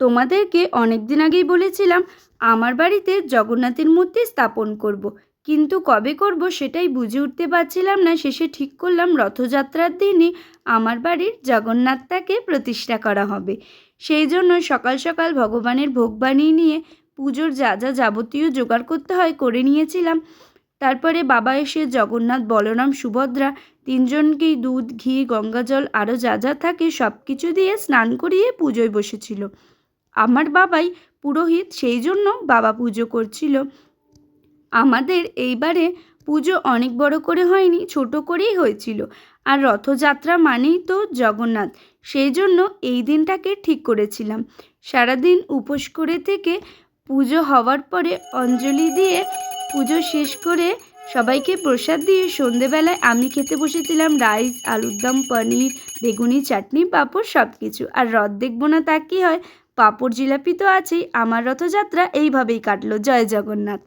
তোমাদেরকে অনেক দিন আগেই বলেছিলাম আমার বাড়িতে জগন্নাথের মূর্তি স্থাপন করব। কিন্তু কবে করব সেটাই বুঝে উঠতে পারছিলাম না। শেষে ঠিক করলাম রথযাত্রার দিনই আমার বাড়ির জগন্নাথটাকে প্রতিষ্ঠা করা হবে। সেই জন্য সকাল সকাল ভগবানের ভোগ বানিয়ে নিয়ে পুজোর যা যা যাবতীয় জোগাড় করতে হয় করে নিয়েছিলাম। তারপরে বাবা এসে জগন্নাথ, বলরাম, সুভদ্রা তিনজনকেই দুধ, ঘি, গঙ্গাজল আরও যা যা থাকে সব কিছু দিয়ে স্নান করিয়ে পুজোয় বসেছিল। আমার বাবাই পুরোহিত, সেই জন্য বাবা পুজো করছিল। আমাদের এইবারে পুজো অনেক বড় করে হয়নি, ছোট করেই হয়েছিল। আর রথযাত্রা মানেই তো জগন্নাথ, সেই জন্য এই দিনটাকে ঠিক করেছিলাম। সারাদিন উপোস করে থেকে পুজো হওয়ার পরে অঞ্জলি দিয়ে পুজো শেষ করে সবাইকে প্রসাদ দিয়ে সন্ধেবেলায় আমি খেতে বসেছিলাম রাইস, আলুর দম, পনির, বেগুনি, চাটনি, পাঁপড় সব কিছু। আর রথ দেখবো না তা কি হয়, পাঁপড় জিলাপি তো আছেই। আমার রথযাত্রা এইভাবেই কাটলো। জয় জগন্নাথ।